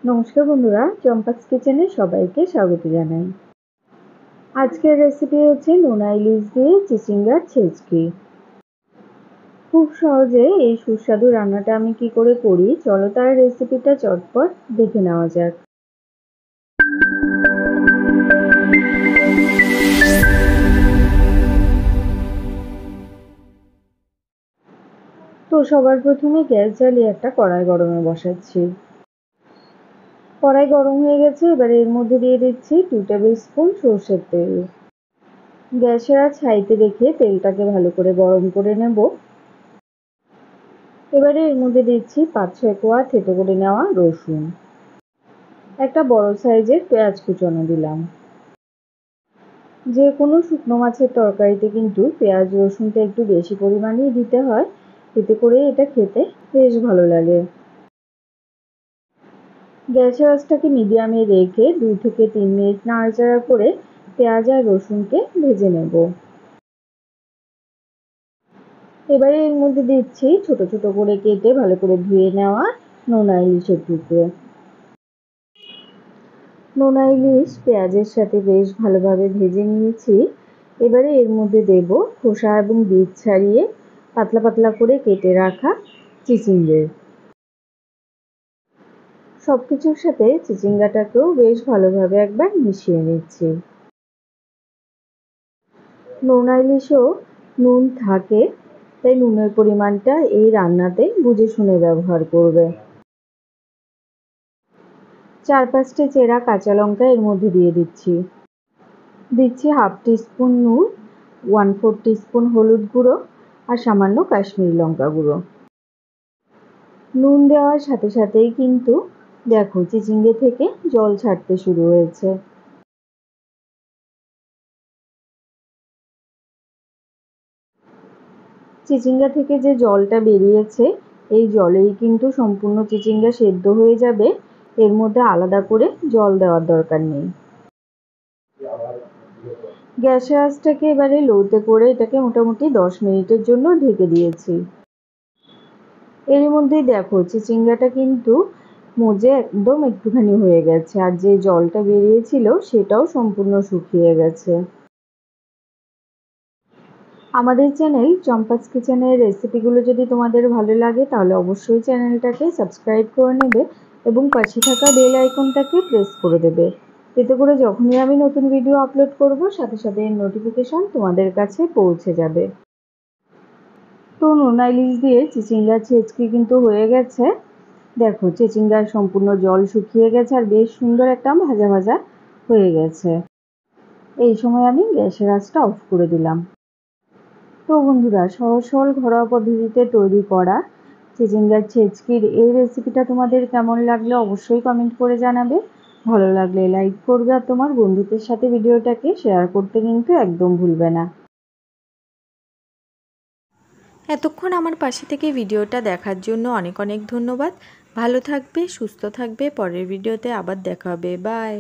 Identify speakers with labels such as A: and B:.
A: নমস্কার বন্ধুরা, চম্পাস কিচেনে সবাইকে স্বাগত জানাই। আজকের রেসিপি হচ্ছে নোনা ইলিশ দিয়ে চিচিঙ্গার ছেচকি। খুব সহজে এই সুস্বাদু রান্নাটা আমি কি করে করি, চলো তার রেসিপিটা চটপট দেখে নেওয়া যাক। তো সবার প্রথমে গ্যাস জ্বালিয়ে একটা কড়াই গরমে বসাচ্ছি। কড়াই গরম হয়ে গেছে, এবারে এর মধ্যে দিয়ে দিচ্ছি 2 টেবিল স্পুন সরষের তেল। গ্যাসের আঁচ হাইতে রেখে তেলটাকে ভালো করে গরম করে নেব। এবারে এর মধ্যে দিচ্ছি 5-6 কোয়া থেতো করে নেওয়া রসুন, একটা বড় সাইজের পেঁয়াজ কুচনো দিলাম। যে কোনো শুকনো মাছের তরকারিতে কিন্তু পেঁয়াজ রসুনটা একটু বেশি পরিমাণেই দিতে হয়, এতে করে এটা খেতে বেশ ভালো লাগে। গ্যাসের আঁচটাকে মিডিয়ামে রেখে 2 থেকে 3 মিনিট নাড়াচাড়া করে পেঁয়াজ আর রসুনকে ভেজে নেব। এবারে এর মধ্যে দিচ্ছি ছোট ছোট করে কেটে ভালো করে ধুয়ে নেওয়া নোনা ইলিশের টুকরো। নোনা ইলিশ পেঁয়াজের সাথে বেশ ভালোভাবে ভেজে নিয়েছি। এবারে এর মধ্যে দেব খোসা এবং বীজ ছাড়িয়ে পাতলা পাতলা করে কেটে রাখা চিচিঙ্গে। সবকিছুর সাথে চিচিঙ্গাটাকেও বেশ ভালোভাবে একবার মিশিয়ে নিচ্ছি। নোনা ইলিশেও নুন থাকে, তাই নুনের পরিমাণটা এই রান্নাতে বুঝে শুনে ব্যবহার করবে। 4-5টি চেরা কাঁচা লঙ্কা এর মধ্যে দিয়ে দিচ্ছি। দিচ্ছি হাফ টিস্পুন নুন, 1/4 টিস্পুন হলুদ গুঁড়ো আর সামান্য কাশ্মীরি লঙ্কা গুঁড়ো। নুন দেওয়ার সাথে সাথেই কিন্তু দেখো চিচিঙ্গে থেকে জল ছাড়তে শুরু হয়েছে। চিচিঙ্গা থেকে যে জলটা বেরিয়েছে, এই জলেই কিন্তু সম্পূর্ণ চিচিঙ্গা সেদ্ধ হয়ে যাবে, এর মধ্যে আলাদা করে জল দেওয়ার দরকার নেই। গ্যাসের আঁচটাকে এবারে লোতে করে এটাকে মোটামুটি 10 মিনিটের জন্য ঢেকে দিয়েছি। এর মধ্যেই দেখো চিচিঙ্গাটা কিন্তু মজে একদম একটুখানি হয়ে গেছে, আর যে জলটা বেরিয়েছিল সেটাও সম্পূর্ণ শুকিয়ে গেছে। আমাদের চ্যানেল চম্পাস কিচেনের রেসিপিগুলো যদি তোমাদের ভালো লাগে তাহলে অবশ্যই চ্যানেলটাকে সাবস্ক্রাইব করে নেবে এবং পাশে থাকা বেল আইকনটাকে প্রেস করে দেবে। এতে করে যখনই আমি নতুন ভিডিও আপলোড করব সাথে সাথে এর নোটিফিকেশন তোমাদের কাছে পৌঁছে যাবে। তো নোনা ইলিশ দিয়ে চিচিঙ্গার ছেচকি কিন্তু হয়ে গেছে। দেখো চিচিঙ্গার সম্পূর্ণ জল শুকিয়ে গেছে আর বেশ সুন্দর একটা ভাজা ভাজা হয়ে গেছে। এই সময় আমি গ্যাসের আঁচটা অফ করে দিলাম। তো বন্ধুরা, সহজ সরল ঘরোয়া পদ্ধতিতে তৈরি করা চিচিঙ্গার ছেচকির এই রেসিপিটা তোমাদের কেমন লাগলো অবশ্যই কমেন্ট করে জানাবে। ভালো লাগলে লাইক করবে আর তোমার বন্ধুদের সাথে ভিডিওটাকে শেয়ার করতে কিন্তু একদম ভুলবে না।
B: এতক্ষণ আমার পাশে থেকে ভিডিওটা দেখার জন্য অনেক অনেক ধন্যবাদ। ভালো থাকবে, সুস্থ থাকবে। পরের ভিডিওতে আবার দেখা হবে। বাই।